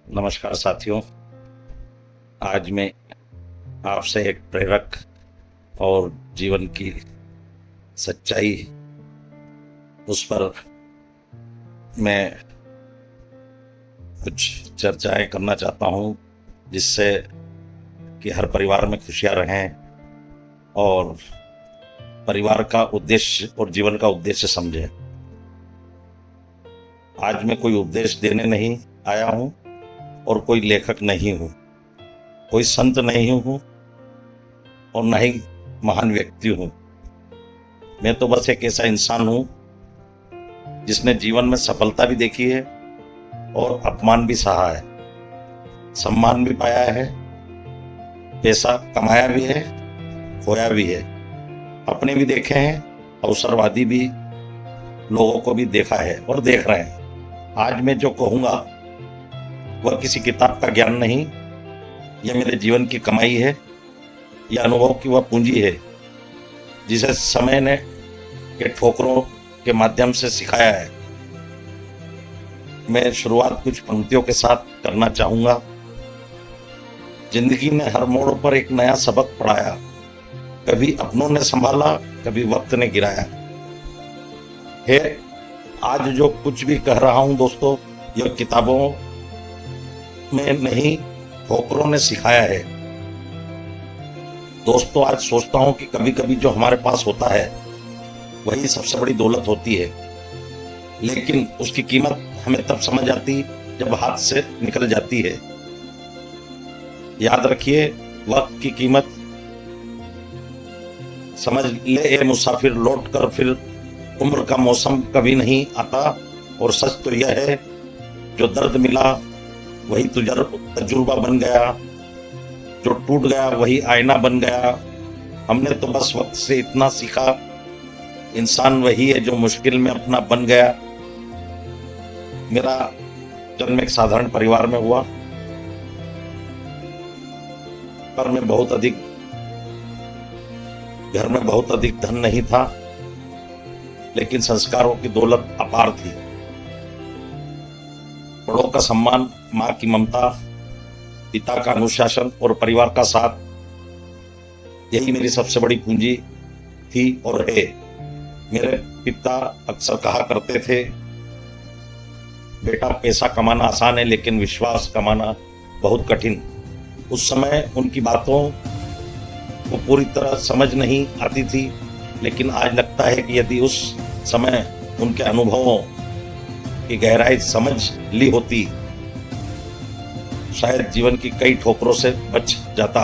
नमस्कार साथियों। आज मैं आपसे एक प्रेरक और जीवन की सच्चाई उस पर मैं कुछ चर्चाएं करना चाहता हूं, जिससे कि हर परिवार में खुशियां रहें और परिवार का उद्देश्य और जीवन का उद्देश्य समझें। आज मैं कोई उपदेश देने नहीं आया हूं और कोई लेखक नहीं हूं, कोई संत नहीं हूं और न ही महान व्यक्ति हूं। मैं तो बस एक ऐसा इंसान हूं जिसने जीवन में सफलता भी देखी है और अपमान भी सहा है, सम्मान भी पाया है, पैसा कमाया भी है, खोया भी है, अपने भी देखे हैं, अवसरवादी भी लोगों को भी देखा है और देख रहे हैं। आज मैं जो कहूँगा वह किसी किताब का ज्ञान नहीं, यह मेरे जीवन की कमाई है, यह अनुभव की वह पूंजी है जिसे समय ने के ठोकरों के माध्यम से सिखाया है। मैं शुरुआत कुछ पंक्तियों के साथ करना चाहूँगा। जिंदगी ने हर मोड़ पर एक नया सबक पढ़ाया, कभी अपनों ने संभाला, कभी वक्त ने गिराया है। आज जो कुछ भी कह रहा हूँ दोस्तों, यह किताबों में नहीं, ठोकरों ने सिखाया है। दोस्तों, आज सोचता हूं कि कभी कभी जो हमारे पास होता है वही सबसे बड़ी दौलत होती है, लेकिन उसकी कीमत हमें तब समझ आती जब हाथ से निकल जाती है। याद रखिए, वक्त की कीमत समझ ले ए मुसाफिर, लौट कर फिर उम्र का मौसम कभी नहीं आता। और सच तो यह है, जो दर्द मिला वही तजुर्बा बन गया, जो टूट गया वही आईना बन गया। हमने तो बस वक्त से इतना सीखा, इंसान वही है जो मुश्किल में अपना बन गया। मेरा जन्म एक साधारण परिवार में हुआ, पर मैं घर में बहुत अधिक धन नहीं था, लेकिन संस्कारों की दौलत अपार थी। बड़ों का सम्मान, माँ की ममता, पिता का अनुशासन और परिवार का साथ, यही मेरी सबसे बड़ी पूंजी थी और है। मेरे पिता अक्सर कहा करते थे, बेटा पैसा कमाना आसान है लेकिन विश्वास कमाना बहुत कठिन। उस समय उनकी बातों को पूरी तरह समझ नहीं आती थी, लेकिन आज लगता है कि यदि उस समय उनके अनुभवों की गहराई समझ ली होती, शायद जीवन की कई ठोकरों से बच जाता।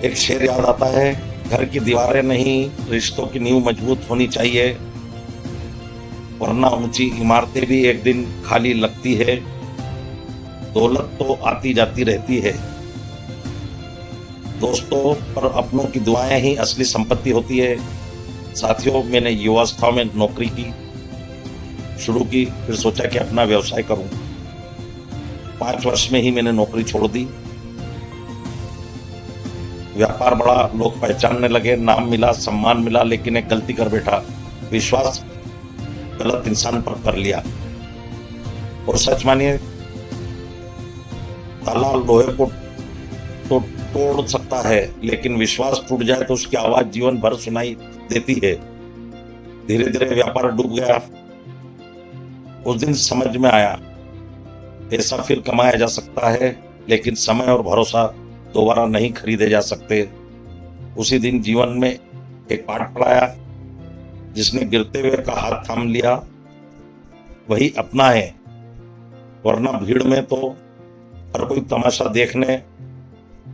एक शेर याद आता है, घर की दीवारें नहीं, रिश्तों की नींव मजबूत होनी चाहिए, वरना ऊंची इमारतें भी एक दिन खाली लगती है। दौलत तो आती जाती रहती है दोस्तों, पर अपनों की दुआएं ही असली संपत्ति होती है। साथियों, मैंने युवावस्था में नौकरी की शुरू की, फिर सोचा कि अपना व्यवसाय करूं। 5 वर्ष में ही मैंने नौकरी छोड़ दी। व्यापार बढ़ा, लोग पहचानने लगे, नाम मिला, सम्मान मिला, लेकिन एक गलती कर बैठा, विश्वास गलत इंसान पर कर लिया। और सच मानिए, ताला लोहे को तो तोड़ सकता है, लेकिन विश्वास टूट जाए तो उसकी आवाज जीवन भर सुनाई देती है। धीरे धीरे व्यापार डूब गया। उस दिन समझ में आया, पैसा फिर कमाया जा सकता है, लेकिन समय और भरोसा दोबारा नहीं खरीदे जा सकते। उसी दिन जीवन में एक पाठ पढ़ाया, जिसने गिरते हुए का हाथ थाम लिया वही अपना है, वरना भीड़ में तो हर कोई तमाशा देखने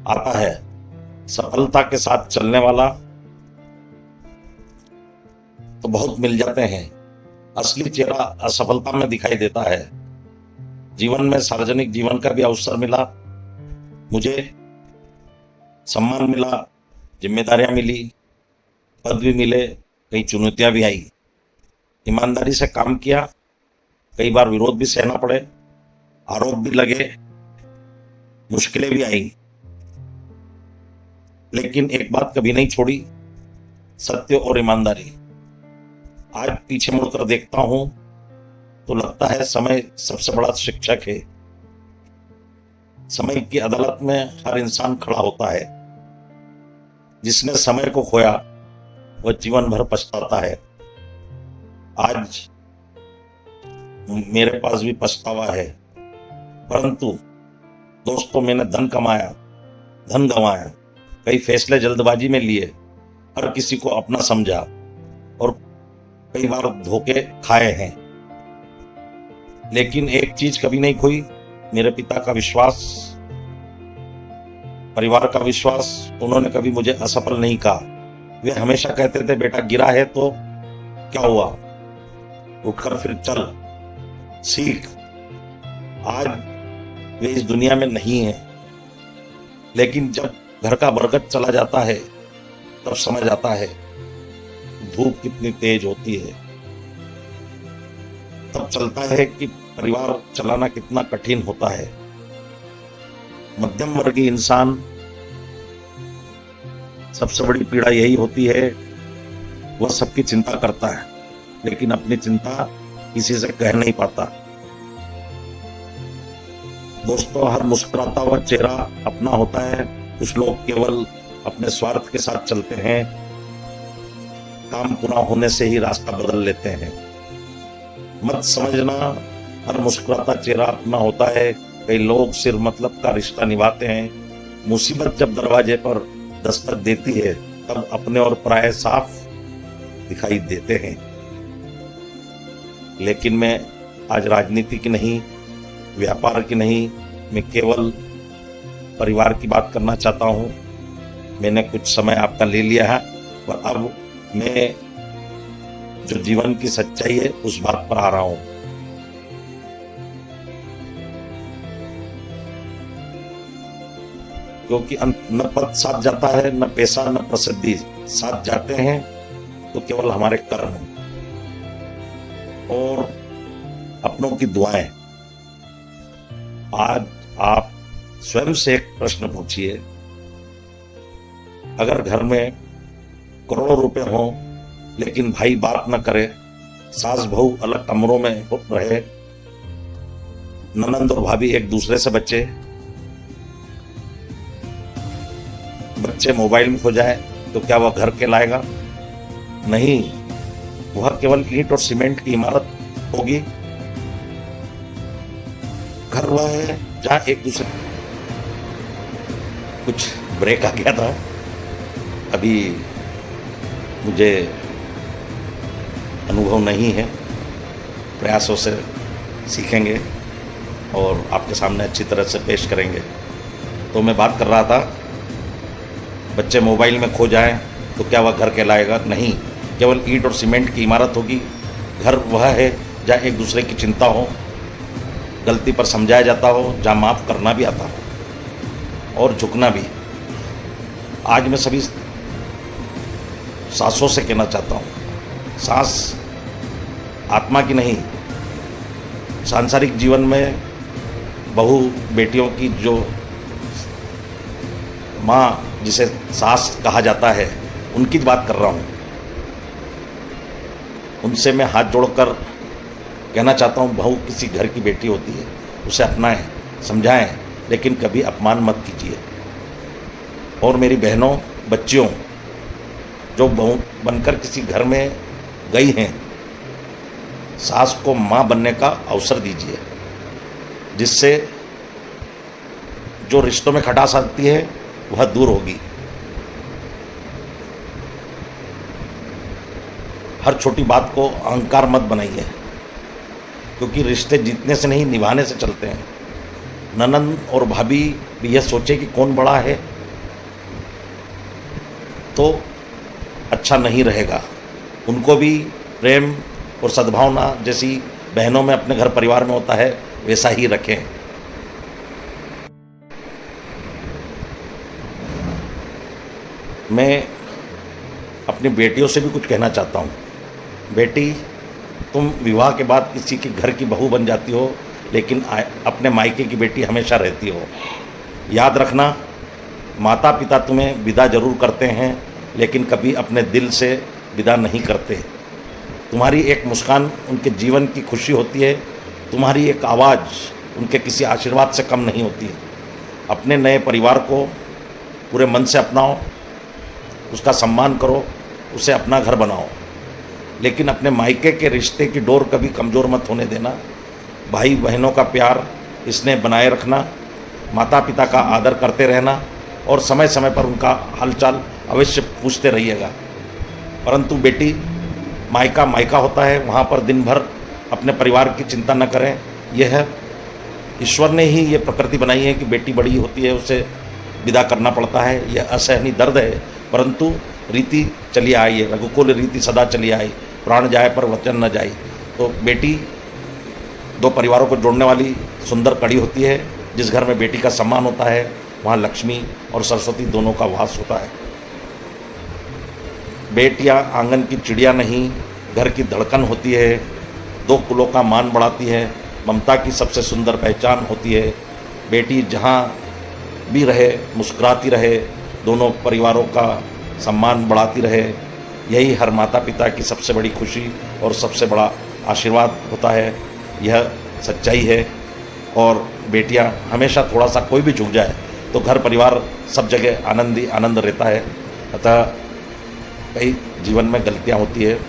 आता है। सफलता के साथ चलने वाला तो बहुत मिल जाते हैं, असली चेहरा असफलता में दिखाई देता है। जीवन में सार्वजनिक जीवन का भी अवसर मिला, मुझे सम्मान मिला, जिम्मेदारियां मिली, पद भी मिले, कई चुनौतियां भी आई। ईमानदारी से काम किया, कई बार विरोध भी सहना पड़े, आरोप भी लगे, मुश्किलें भी आई, लेकिन एक बात कभी नहीं छोड़ी, सत्य और ईमानदारी। आज पीछे मुड़कर देखता हूं तो लगता है समय सबसे बड़ा शिक्षक है। समय की अदालत में हर इंसान खड़ा होता है। जिसने समय को खोया वह जीवन भर पछताता है। आज मेरे पास भी पछतावा है, परंतु दोस्तों मैंने धन कमाया, धन गंवाया, कई फैसले जल्दबाजी में लिए, हर किसी को अपना समझा और कई बार धोखे खाए हैं। लेकिन एक चीज कभी नहीं खोई, मेरे पिता का विश्वास, परिवार का विश्वास। उन्होंने कभी मुझे असफल नहीं कहा। वे हमेशा कहते थे, बेटा गिरा है तो क्या हुआ, उठकर फिर चल, सीख। आज वे इस दुनिया में नहीं है, लेकिन जब घर का बरगद चला जाता है तब समझ आता है धूप कितनी तेज होती है। तब चलता है कि परिवार चलाना कितना कठिन होता है। मध्यम वर्गीय इंसान, सबसे बड़ी पीड़ा यही होती है, वह सबकी चिंता करता है लेकिन अपनी चिंता किसी से कह नहीं पाता। दोस्तों, हर मुस्कुराता हुआ चेहरा अपना होता है। कुछ लोग केवल अपने स्वार्थ के साथ चलते हैं, काम पूरा होने से ही रास्ता बदल लेते हैं। मत समझना हर मुस्कुराता चेहरा अपना होता है। कई लोग सिर्फ मतलब का रिश्ता निभाते हैं। मुसीबत जब दरवाजे पर दस्तक देती है तब अपने और पराये साफ दिखाई देते हैं। लेकिन मैं आज राजनीति की नहीं, व्यापार की नहीं, मैं केवल परिवार की बात करना चाहता हूं। मैंने कुछ समय आपका ले लिया है और अब मैं जो जीवन की सच्चाई है उस बात पर आ रहा हूं। क्योंकि न पद साथ जाता है, न पैसा, न प्रसिद्धि साथ जाते हैं, तो केवल हमारे कर्म और अपनों की दुआएं। आज आप स्वयं से एक प्रश्न पूछिए, अगर घर में करोड़ों रुपए हों लेकिन भाई बात न करे, सास बहू अलग कमरों में रहे, ननंद और भाभी एक दूसरे से बचे मोबाइल में खो जाए, तो क्या वह घर कहलाएगा? नहीं, वह केवल ईंट और सीमेंट की इमारत होगी। घर वह है जहां एक दूसरे, कुछ ब्रेक आ गया था, अभी मुझे अनुभव नहीं है, प्रयासों से सीखेंगे और आपके सामने अच्छी तरह से पेश करेंगे। तो मैं बात कर रहा था, बच्चे मोबाइल में खो जाएं तो क्या वह घर कहलाएगा? नहीं, केवल ईंट और सीमेंट की इमारत होगी। घर वह है जहाँ एक दूसरे की चिंता हो, गलती पर समझाया जाता हो, जहाँ माफ़ करना भी आता हो और झुकना भी। आज मैं सभी सासों से कहना चाहता हूँ, सास आत्मा की नहीं, सांसारिक जीवन में बहू बेटियों की जो माँ जिसे सास कहा जाता है, उनकी बात कर रहा हूँ। उनसे मैं हाथ जोड़कर कहना चाहता हूँ, बहू किसी घर की बेटी होती है, उसे अपनाएं, समझाएं, लेकिन कभी अपमान मत कीजिए। और मेरी बहनों, बच्चियों, जो बहू बनकर किसी घर में गई हैं, सास को माँ बनने का अवसर दीजिए, जिससे जो रिश्तों में खटास आती है वह दूर होगी। हर छोटी बात को अहंकार मत बनाइए, क्योंकि रिश्ते जीतने से नहीं, निभाने से चलते हैं। ननंद और भाभी भी यह सोचे कि कौन बड़ा है तो अच्छा नहीं रहेगा। उनको भी प्रेम और सद्भावना जैसी बहनों में अपने घर परिवार में होता है, वैसा ही रखें। मैं अपनी बेटियों से भी कुछ कहना चाहता हूँ। बेटी, तुम विवाह के बाद किसी के घर की बहू बन जाती हो, लेकिन अपने मायके की बेटी हमेशा रहती हो। याद रखना, माता पिता तुम्हें विदा जरूर करते हैं, लेकिन कभी अपने दिल से विदा नहीं करते। तुम्हारी एक मुस्कान उनके जीवन की खुशी होती है, तुम्हारी एक आवाज़ उनके किसी आशीर्वाद से कम नहीं होती है। अपने नए परिवार को पूरे मन से अपनाओ, उसका सम्मान करो, उसे अपना घर बनाओ, लेकिन अपने मायके के रिश्ते की डोर कभी कमज़ोर मत होने देना। भाई बहनों का प्यार इसने बनाए रखना, माता पिता का आदर करते रहना और समय समय पर उनका हालचाल अवश्य पूछते रहिएगा। परंतु बेटी, मायका मायका होता है, वहाँ पर दिन भर अपने परिवार की चिंता न करें। यह ईश्वर ने ही ये प्रकृति बनाई है कि बेटी बड़ी होती है उसे विदा करना पड़ता है। यह असहनीय दर्द है, परंतु रीति चली आई है, रघुकुल रीति सदा चली आई, प्राण जाए पर वचन न जाए। तो बेटी दो परिवारों को जोड़ने वाली सुंदर कड़ी होती है। जिस घर में बेटी का सम्मान होता है वहाँ लक्ष्मी और सरस्वती दोनों का वास होता है। बेटियाँ आंगन की चिड़िया नहीं, घर की धड़कन होती है, दो कुलों का मान बढ़ाती है, ममता की सबसे सुंदर पहचान होती है। बेटी जहाँ भी रहे मुस्कुराती रहे, दोनों परिवारों का सम्मान बढ़ाती रहे, यही हर माता पिता की सबसे बड़ी खुशी और सबसे बड़ा आशीर्वाद होता है। यह सच्चाई है। और बेटियां हमेशा थोड़ा सा कोई भी झुक जाए तो घर परिवार सब जगह आनंद ही आनंद रहता है। अतः कई जीवन में गलतियां होती है,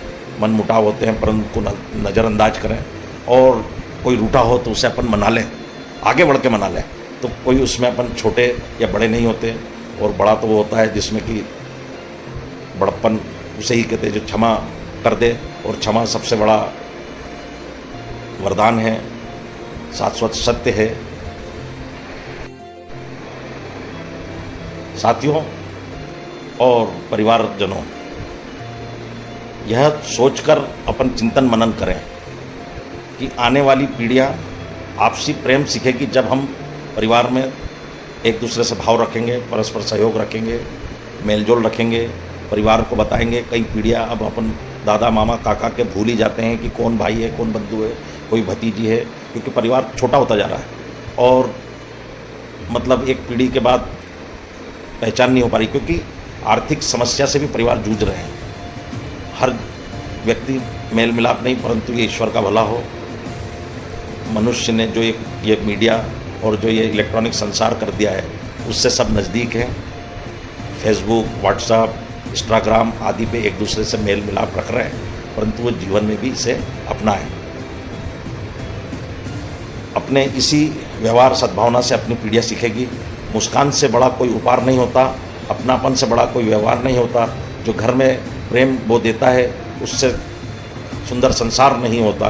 मन मुटाव होते हैं, परंतु उनको नज़रअंदाज करें। और कोई रूठा हो तो उसे अपन मना लें, आगे बढ़ के मना लें। तो कोई उसमें अपन छोटे या बड़े नहीं होते, और बड़ा तो वो होता है जिसमें कि बड़प्पन उसे ही कहते हैं जो क्षमा कर दे। और क्षमा सबसे बड़ा वरदान है, शाश्वत सत्य है। साथियों और परिवारजनों, यह सोचकर अपन चिंतन मनन करें कि आने वाली पीढ़ियां आपसी प्रेम सीखेगी जब हम परिवार में एक दूसरे से भाव रखेंगे, परस्पर सहयोग रखेंगे, मेलजोल रखेंगे, परिवार को बताएंगे। कई पीढ़ियां अब अपन दादा मामा काका के भूल ही जाते हैं कि कौन भाई है, कौन बंधु है, कोई भतीजी है, क्योंकि परिवार छोटा होता जा रहा है। और मतलब एक पीढ़ी के बाद पहचान नहीं हो पा रही, क्योंकि आर्थिक समस्या से भी परिवार जूझ रहे हैं। हर व्यक्ति मेल मिलाप नहीं, परंतु ये ईश्वर का भला हो। मनुष्य ने जो ये मीडिया और जो ये इलेक्ट्रॉनिक संसार कर दिया है, उससे सब नज़दीक हैं। फेसबुक, व्हाट्सएप, इंस्टाग्राम आदि पे एक दूसरे से मेल मिलाप रख रहे हैं, परंतु वो जीवन में भी इसे अपनाएं। अपने इसी व्यवहार सद्भावना से अपनी पीढ़ियाँ सीखेगी। मुस्कान से बड़ा कोई उपहार नहीं होता, अपनापन से बड़ा कोई व्यवहार नहीं होता। जो घर में प्रेम वो देता है, उससे सुंदर संसार नहीं होता।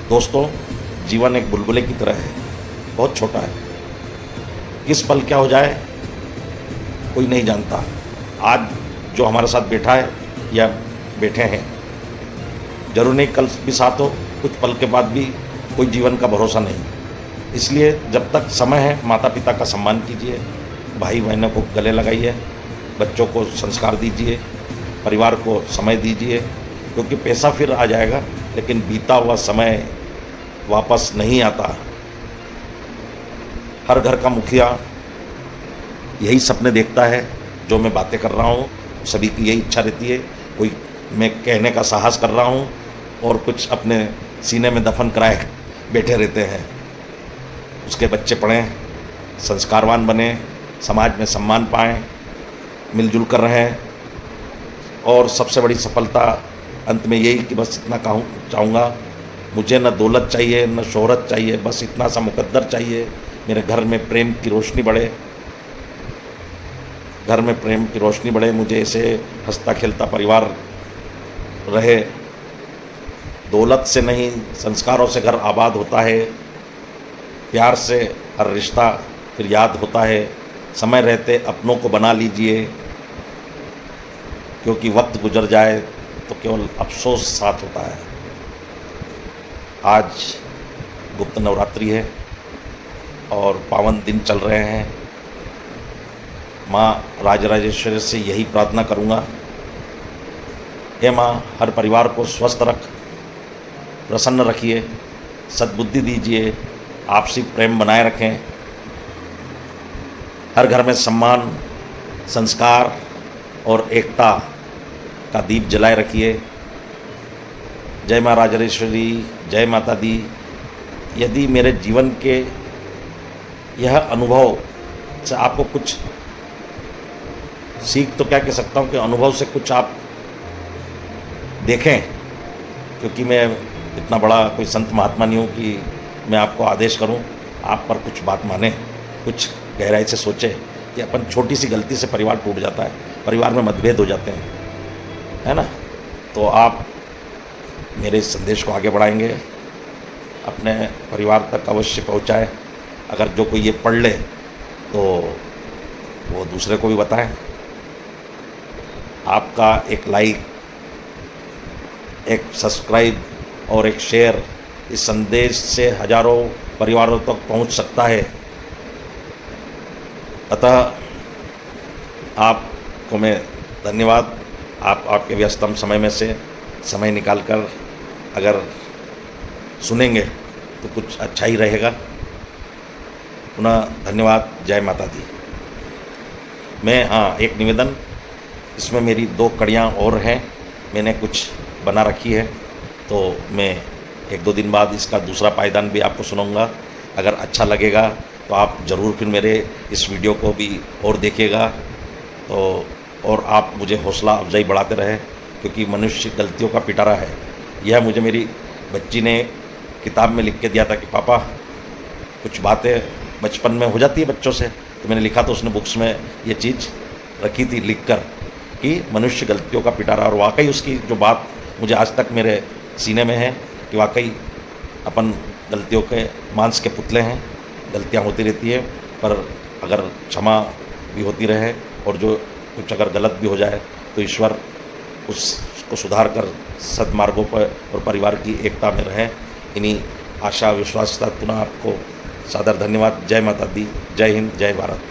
दोस्तों, जीवन एक बुलबुले की तरह है, बहुत छोटा है। किस पल क्या हो जाए कोई नहीं जानता। आज जो हमारे साथ बैठा है या बैठे हैं, जरूर नहीं कल भी साथ हो, कुछ पल के बाद भी कोई जीवन का भरोसा नहीं। इसलिए जब तक समय है माता पिता का सम्मान कीजिए, भाई बहनों को गले लगाइए, बच्चों को संस्कार दीजिए, परिवार को समय दीजिए, क्योंकि पैसा फिर आ जाएगा लेकिन बीता हुआ समय वापस नहीं आता। हर घर का मुखिया यही सपने देखता है जो मैं बातें कर रहा हूँ, सभी की यही इच्छा रहती है। कोई मैं कहने का साहस कर रहा हूँ और कुछ अपने सीने में दफन कराए बैठे रहते हैं। उसके बच्चे पढ़ें, संस्कारवान बने, समाज में सम्मान पाएं, मिलजुल कर रहें। और सबसे बड़ी सफलता अंत में यही कि बस इतना चाहूँगा, मुझे न दौलत चाहिए न शोहरत चाहिए, बस इतना सा मुकद्दर चाहिए, मेरे घर में प्रेम की रोशनी बढ़े, घर में प्रेम की रोशनी बढ़े, मुझे ऐसे हंसता खेलता परिवार रहे। दौलत से नहीं, संस्कारों से घर आबाद होता है, प्यार से हर रिश्ता फिर याद होता है। समय रहते अपनों को बना लीजिए, क्योंकि वक्त गुजर जाए तो केवल अफसोस साथ होता है। आज गुप्त नवरात्रि है और पावन दिन चल रहे हैं। माँ राजराजेश्वरी से यही प्रार्थना करूँगा, हे माँ, हर परिवार को स्वस्थ रख, प्रसन्न रखिए, सद्बुद्धि दीजिए, आपसी प्रेम बनाए रखें, हर घर में सम्मान, संस्कार और एकता का दीप जलाए रखिए। जय माँ राजराजेश्वरी, जय माता दी। यदि मेरे जीवन के यह अनुभव से आपको कुछ सीख, तो क्या कह सकता हूँ कि अनुभव से कुछ आप देखें, क्योंकि मैं इतना बड़ा कोई संत महात्मा नहीं हूँ कि मैं आपको आदेश करूँ, आप पर कुछ बात माने, कुछ गहराई से सोचे कि अपन छोटी सी गलती से परिवार टूट जाता है, परिवार में मतभेद हो जाते हैं, है ना। तो आप मेरे इस संदेश को आगे बढ़ाएंगे, अपने परिवार तक अवश्य पहुँचाएँ। अगर जो कोई ये पढ़ ले तो वो दूसरे को भी बताएं। आपका एक लाइक, एक सब्सक्राइब और एक शेयर इस संदेश से हजारों परिवारों तक पहुंच सकता है। अतः आपको मैं धन्यवाद। आप आपके व्यस्तम समय में से समय निकालकर अगर सुनेंगे तो कुछ अच्छा ही रहेगा। पुनः धन्यवाद। जय माता दी। मैं एक निवेदन, इसमें मेरी 2 कड़ियाँ और हैं, मैंने कुछ बना रखी है, तो मैं 1-2 दिन बाद इसका दूसरा पायदान भी आपको सुनाऊंगा। अगर अच्छा लगेगा तो आप ज़रूर फिर मेरे इस वीडियो को भी और देखिएगा, तो और आप मुझे हौसला अफजाई बढ़ाते रहें, क्योंकि मनुष्य गलतियों का पिटारा है। यह मुझे मेरी बच्ची ने किताब में लिख के दिया था कि पापा, कुछ बातें बचपन में हो जाती है बच्चों से, तो मैंने लिखा, तो उसने बुक्स में ये चीज़ रखी थी लिख कर कि मनुष्य गलतियों का पिटारा। और वाकई उसकी जो बात मुझे आज तक मेरे सीने में है कि वाकई अपन गलतियों के मांस के पुतले हैं, गलतियां होती रहती है, पर अगर क्षमा भी होती रहे और जो कुछ अगर गलत भी हो जाए तो ईश्वर उसको सुधार कर सदमार्गों पर और परिवार की एकता में रहें। इन्हीं आशा विश्वास के साथ पुनः आपको सादर धन्यवाद। जय माता दी, जय हिंद, जय भारत।